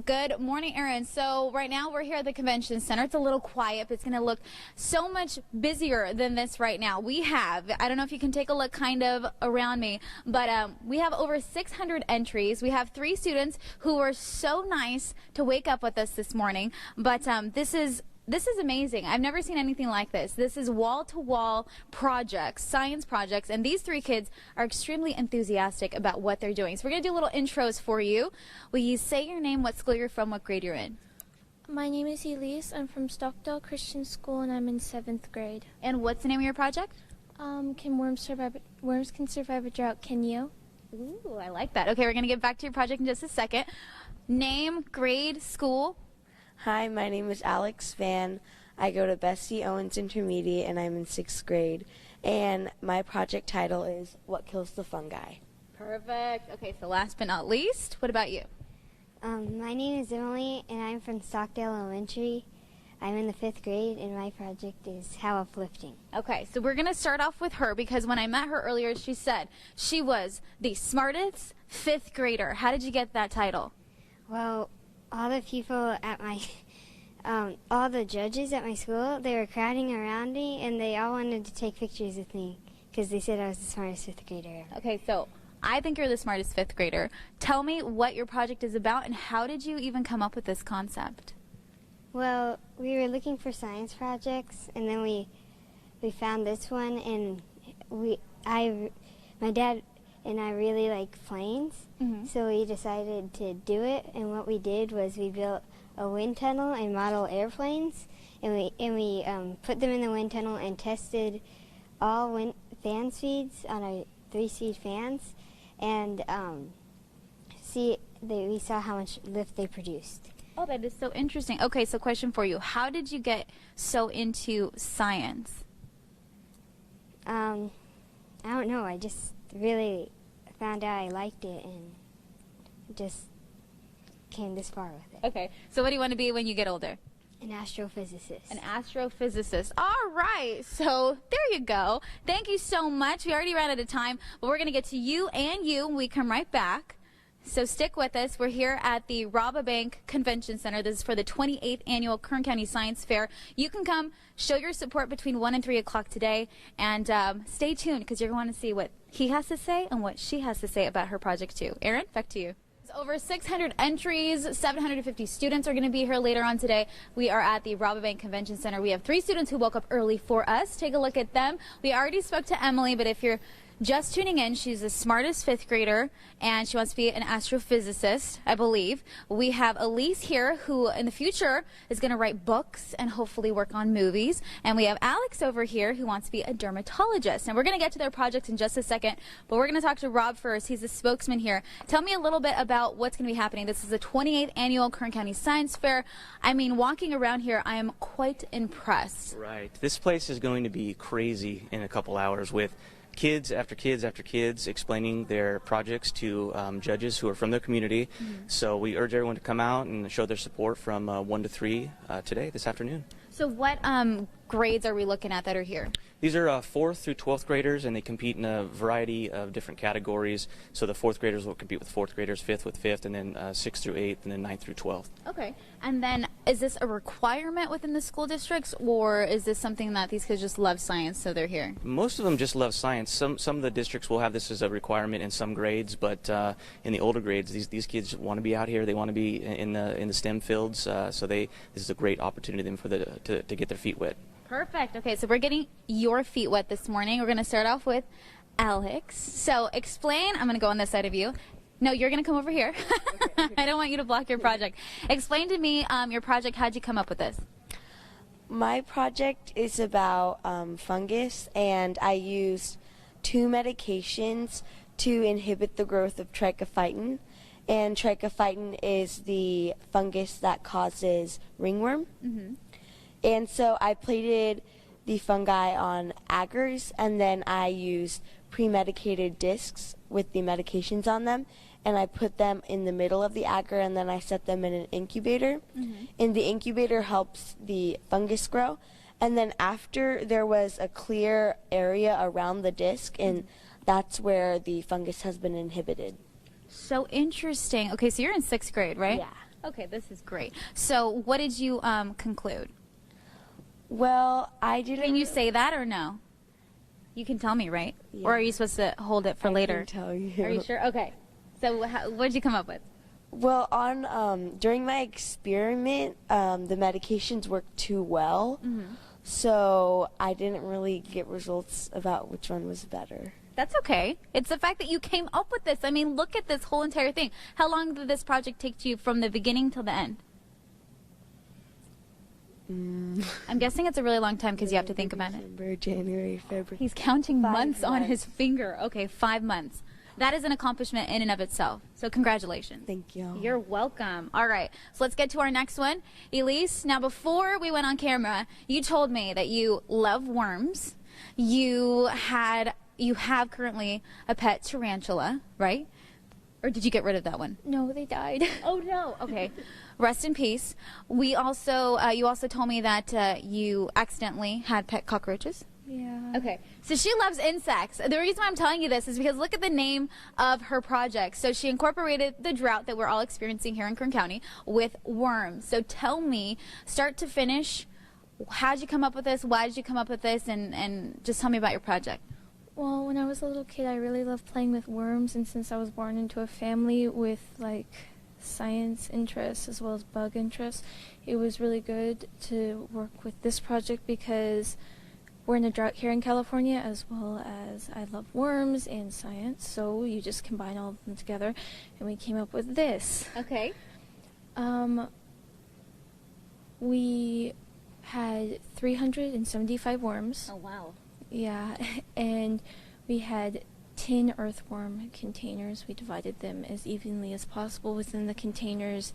Good morning, Erin. So right now we're here at the convention center. It's a little quiet, but it's going to look so much busier than this right now. I don't know if you can take a look kind of around me, but we have over 600 entries. We have 3 students who were so nice to wake up with us this morning, but this is amazing. I've never seen anything like this. This is wall-to-wall projects, science projects, and these 3 kids are extremely enthusiastic about what they're doing. So we're going to do little intros for you. Will you say your name, what school you're from, what grade you're in? My name is Elise. I'm from Stockdale Christian School, and I'm in 7th grade. And what's the name of your project? Can worms can survive a drought? Can you? Ooh, I like that. Okay, we're going to get back to your project in just a second. Name, grade, school. Hi, my name is Alex Van. I go to Bessie Owens Intermediate and I'm in 6th grade. And my project title is What Kills the Fungi? Perfect. Okay, so last but not least, what about you? My name is Emily and I'm from Stockdale Elementary. I'm in the 5th grade and my project is How Uplifting. Okay, so we're going to start off with her because when I met her earlier, she said she was the smartest 5th grader. How did you get that title? Well, all the people at my, all the judges at my school, they were crowding around me and they all wanted to take pictures with me because they said I was the smartest 5th grader ever. Okay, so I think you're the smartest 5th grader. Tell me what your project is about and how did you even come up with this concept? Well, we were looking for science projects and then we found this one and my dad and I really like planes, so we decided to do it. And what we did was we built a wind tunnel and model airplanes, and we put them in the wind tunnel and tested all fan speeds on our 3-speed fans, and we saw how much lift they produced. Oh, that is so interesting. Okay, so question for you: how did you get so into science? I don't know. I just really found out I liked it and just came this far with it. Okay, so what do you want to be when you get older? An astrophysicist. An astrophysicist. All right, so there you go. Thank you so much. We already ran out of time, but we're going to get to you and you when we come right back. So stick with us. We're here at the Rabobank Convention Center. This is for the 28th Annual Kern County Science Fair. You can come show your support between 1 and 3 o'clock today, and stay tuned because you're going to see what he has to say and what she has to say about her project too. Erin, back to you. Over 600 entries, 750 students are going to be here later on today. We are at the Rabobank Convention Center. We have 3 students who woke up early for us. Take a look at them. We already spoke to Emily, but if you're just tuning in, she's the smartest 5th grader, and she wants to be an astrophysicist, I believe. We have Elise here, who in the future is going to write books and hopefully work on movies. And we have Alex over here, who wants to be a dermatologist. And we're going to get to their projects in just a second, but we're going to talk to Rob first. He's the spokesman here. Tell me a little bit about what's going to be happening. This is the 28th Annual Kern County Science Fair. I mean, walking around here, I am quite impressed. Right. This place is going to be crazy in a couple hours with kids after kids after kids explaining their projects to judges who are from their community. So we urge everyone to come out and show their support from 1 to 3 this afternoon. So what grades are we looking at that are here? These are 4th through 12th graders, and they compete in a variety of different categories. So the 4th graders will compete with 4th graders, 5th with 5th, and then 6th through 8th, and then 9th through 12th. Okay. And then is this a requirement within the school districts, or is this something that these kids just love science, so they're here? Most of them just love science. Some of the districts will have this as a requirement in some grades, but in the older grades, these kids want to be out here. They want to be in the STEM fields, so this is a great opportunity for them to get their feet wet. Perfect. Okay, so we're getting your feet wet this morning. We're going to start off with Alex. So explain. I'm going to go on this side of you. No, you're going to come over here. I don't want you to block your project. Explain to me your project. How'd you come up with this? My project is about fungus, and I used 2 medications to inhibit the growth of trichophyton. And trichophyton is the fungus that causes ringworm. And so I plated the fungi on agars, and then I used pre-medicated discs with the medications on them, and I put them in the middle of the agar, and then I set them in an incubator. And the incubator helps the fungus grow. And then after, there was a clear area around the disc, and that's where the fungus has been inhibited. So interesting. Okay, so you're in 6th grade, right? Yeah. Okay, this is great. So what did you conclude? Well, I didn't. Can you say that or no? You can tell me, right? Yeah. Or are you supposed to hold it for later? I can tell you. Are you sure? Okay. So what did you come up with? Well, during my experiment, the medications worked too well, so I didn't really get results about which one was better. That's okay. It's the fact that you came up with this. I mean, look at this whole entire thing. How long did this project take you from the beginning till the end? I'm guessing it's a really long time because you have to think about it. December, January, February. He's counting 5 months on months. his finger. Okay, 5 months. That is an accomplishment in and of itself. So congratulations. Thank you. You're welcome. All right, so let's get to our next one. Elise, now before we went on camera, you told me that you love worms. You have currently a pet tarantula, right? Or did you get rid of that one? No, they died. Oh no. Okay. Rest in peace. We also, you also told me that you accidentally had pet cockroaches. Yeah. Okay, so she loves insects. The reason why I'm telling you this is because look at the name of her project. So she incorporated the drought that we're all experiencing here in Kern County with worms. So tell me, start to finish, how'd you come up with this? Why did you come up with this? And just tell me about your project. Well, when I was a little kid, I really loved playing with worms, and since I was born into a family with like science interests as well as bug interests, it was really good to work with this project because we're in a drought here in California, as well as I love worms and science, so you just combine all of them together, and we came up with this. Okay. We had 375 worms. Oh, wow. Yeah, and we had 10 earthworm containers. We divided them as evenly as possible within the containers,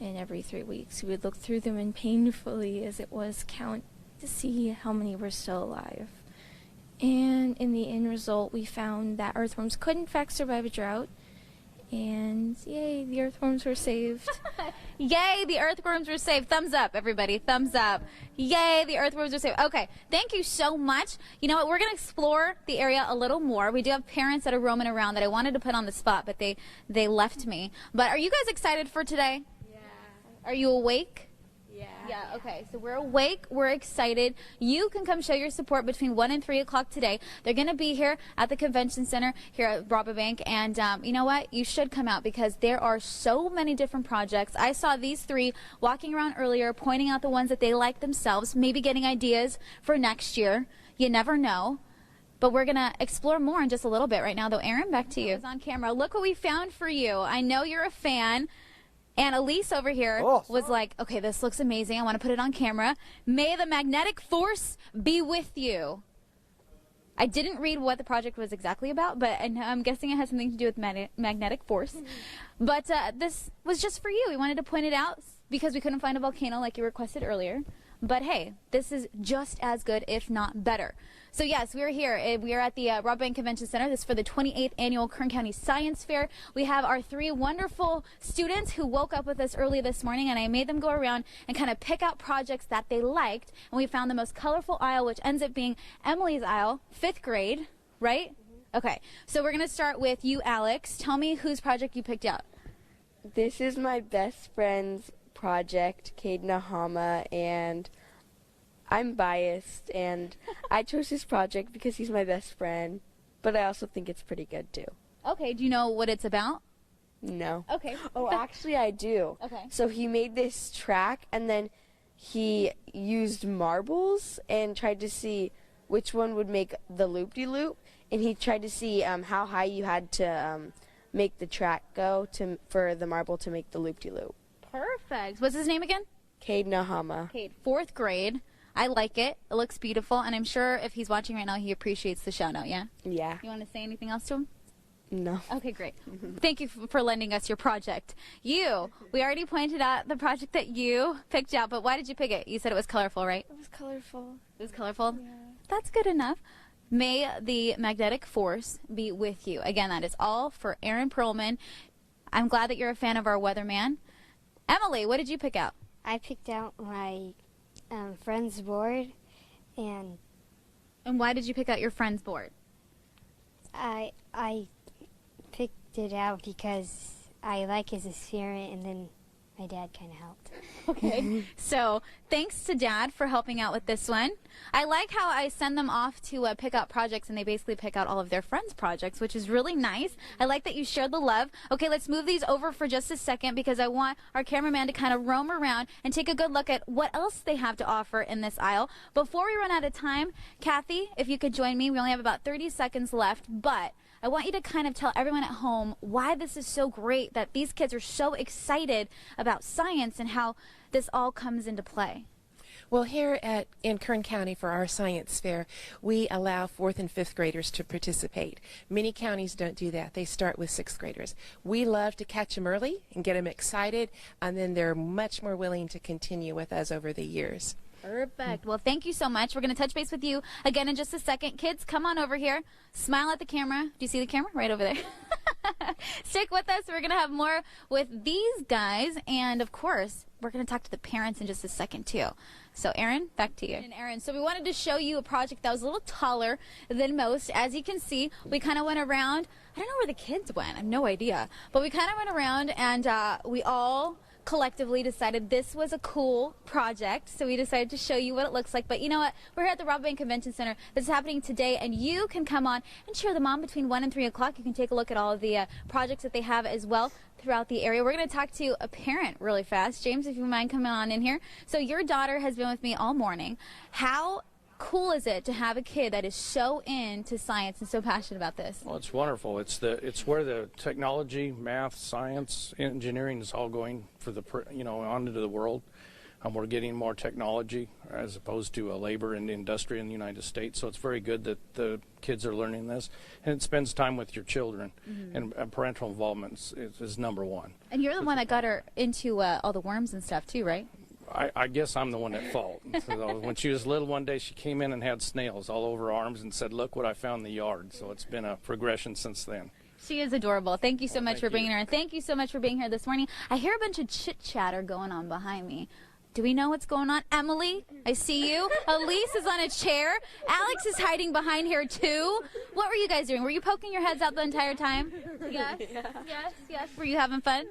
and every 3 weeks we would look through them and painfully as it was count to see how many were still alive. And in the end result, we found that earthworms could in fact survive a drought, and yay, the earthworms were saved. Yay, the earthworms were saved. Thumbs up, everybody. Thumbs up. Yay, the earthworms are saved. Okay, thank you so much. You know what? We're going to explore the area a little more. We do have parents that are roaming around that I wanted to put on the spot, but they left me. But are you guys excited for today? Yeah. Are you awake? Yeah. Yeah, okay. So we're awake. We're excited. You can come show your support between 1 and 3 o'clock today. They're going to be here at the convention center here at Rabobank. And you know what? You should come out because there are so many different projects. I saw these 3 walking around earlier, pointing out the ones that they like themselves, maybe getting ideas for next year. You never know. But we're going to explore more in just a little bit right now, though. Aaron, back to you. It's on camera. Look what we found for you. I know you're a fan. And Elise over here was like, okay, this looks amazing. I want to put it on camera. May the magnetic force be with you. I didn't read what the project was exactly about, but I'm guessing it has something to do with magnetic force. But this was just for you. We wanted to point it out because we couldn't find a volcano like you requested earlier. But hey, this is just as good, if not better. So yes, we're here. We are at the Rabobank Convention Center. This is for the 28th Annual Kern County Science Fair. We have our 3 wonderful students who woke up with us early this morning, and I made them go around and kind of pick out projects that they liked. And we found the most colorful aisle, which ends up being Emily's aisle, 5th grade, right? Okay, so we're going to start with you, Alex. Tell me whose project you picked out. This is my best friend's project, Cade Nahama, and I'm biased, and I chose his project because he's my best friend, but I also think it's pretty good too. Okay, do you know what it's about? No. Okay. Oh, actually I do. Okay. So he made this track, and then he used marbles and tried to see which one would make the loop-de-loop, and he tried to see how high you had to make the track go for the marble to make the loop-de-loop. Perfect. What's his name again? Cade Nahama. Cade, 4th grade. I like it. It looks beautiful, and I'm sure if he's watching right now, he appreciates the shout out, yeah? Yeah. You want to say anything else to him? No. Okay, great. Thank you for lending us your project. We already pointed out the project that you picked out, but why did you pick it? You said it was colorful, right? It was colorful. It was colorful? Yeah. That's good enough. May the magnetic force be with you. Again, that is all for Aaron Perlman. I'm glad that you're a fan of our weatherman. Emily, what did you pick out? I picked out my friend's board, and why did you pick out your friend's board? I picked it out because I like his experiment, and then my dad kind of helped. Okay. So thanks to Dad for helping out with this one. I like how I send them off to pick out projects, and they basically pick out all of their friends' projects, which is really nice. I like that you shared the love. Okay, let's move these over for just a second because I want our cameraman to kind of roam around and take a good look at what else they have to offer in this aisle. Before we run out of time, Kathy, if you could join me. We only have about 30 seconds left, but I want you to kind of tell everyone at home why this is so great, that these kids are so excited about science and how this all comes into play. Well, here in Kern County for our science fair, we allow 4th and 5th graders to participate. Many counties don't do that. They start with 6th graders. We love to catch them early and get them excited, and then they're much more willing to continue with us over the years. Perfect. Well, thank you so much. We're going to touch base with you again in just a second. Kids, come on over here. Smile at the camera. Do you see the camera? Right over there. Stick with us. We're going to have more with these guys. And, of course, we're going to talk to the parents in just a second, too. So, Aaron, back to you. And Aaron, so we wanted to show you a project that was a little taller than most. As you can see, we kind of went around. I don't know where the kids went. I have no idea. But we kind of went around, and we all collectively decided this was a cool project, so we decided to show you what it looks like. But you know what? We're here at the Robb Convention Center. This is happening today, and you can come on and cheer them on between 1 and 3 o'clock. You can take a look at all of the projects that they have as well throughout the area. We're going to talk to a parent really fast. James, if you mind coming on in here. So your daughter has been with me all morning. How cool is it to have a kid that is so into science and so passionate about this? Well, it's wonderful. It's where the technology, math, science, engineering is all going for on into the world. We're getting more technology as opposed to labor and industry in the United States. So it's very good that the kids are learning this, and it spends time with your children. And parental involvement is number one. And you're the one that got her into all the worms and stuff too, right? I guess I'm the one at fault. So when she was little, one day she came in and had snails all over her arms and said, "Look what I found in the yard." So it's been a progression since then. She is adorable. Thank you so much for bringing her. And thank you so much for being here this morning. I hear a bunch of chit-chatter going on behind me. Do we know what's going on? Emily, I see you. Elise is on a chair. Alex is hiding behind here, too. What were you guys doing? Were you poking your heads out the entire time? Yes? Yes. Were you having fun?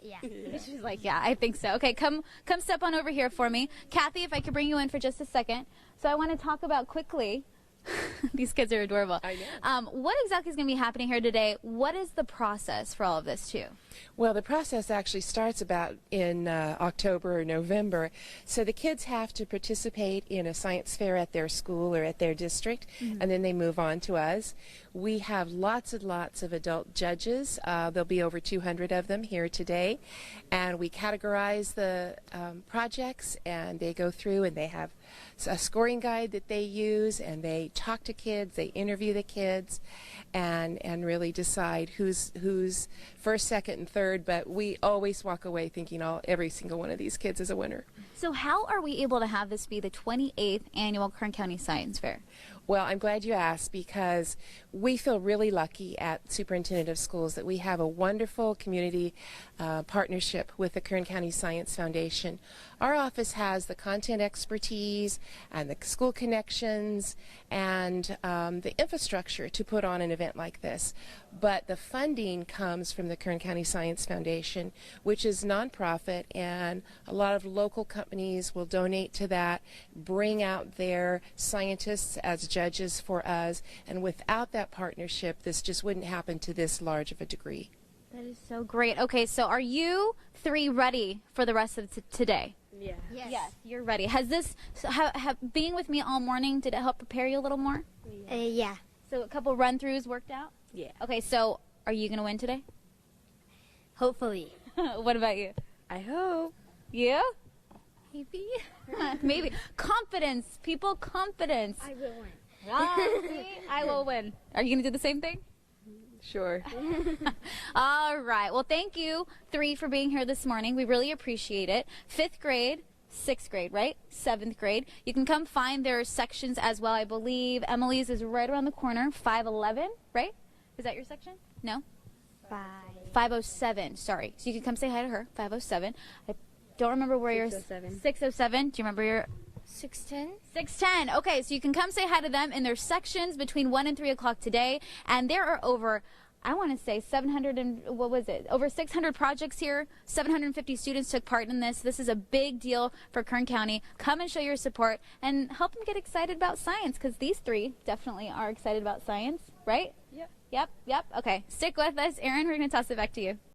Yeah. She's like, yeah, I think so. Okay, come step on over here for me. Kathy, if I could bring you in for just a second. So I want to talk about quickly. These kids are adorable. I know. What exactly is going to be happening here today? What is the process for all of this, too? Well, the process actually starts about in October or November. So the kids have to participate in a science fair at their school or at their district, and then they move on to us. We have lots and lots of adult judges. There'll be over 200 of them here today. And we categorize the projects, and they go through and they have a scoring guide that they use, and they talk to kids, they interview the kids, and really decide who's first, second, and third. But we always walk away thinking every single one of these kids is a winner. So how are we able to have this be the 28th annual Kern County Science Fair? Well, I'm glad you asked, because we feel really lucky at Superintendent of Schools that we have a wonderful community partnership with the Kern County Science Foundation. Our office has the content expertise and the school connections and the infrastructure to put on an event like this. But the funding comes from the Kern County Science Foundation, which is nonprofit, and a lot of local companies will donate to that, bring out their scientists as judges for us, and without that partnership, this just wouldn't happen to this large of a degree. That is so great. Okay, so are you three ready for the rest of today? Yeah. Yes, you're ready. Has this, being with me all morning, did it help prepare you a little more? Yeah. So a couple run-throughs worked out? Yeah. Okay, so are you going to win today? Hopefully. What about you? I hope. You? Maybe. Maybe. Confidence. People, confidence. I will win. See? I will win. Are you going to do the same thing? Sure. All right. Well, thank you, three, for being here this morning. We really appreciate it. 5th grade, 6th grade, right? 7th grade. You can come find their sections as well. I believe Emily's is right around the corner, 511, right? Is that your section? No? 507, sorry. So you can come say hi to her, 507. I don't remember where you're... 607. 607. Do you remember your... 610. 610. Okay, so you can come say hi to them in their sections between 1 and 3 o'clock today. And there are over, I want to say 700 and what was it? Over 600 projects here. 750 students took part in this. This is a big deal for Kern County. Come and show your support and help them get excited about science, because these three definitely are excited about science, right? Yep. Okay. Stick with us, Erin. We're going to toss it back to you.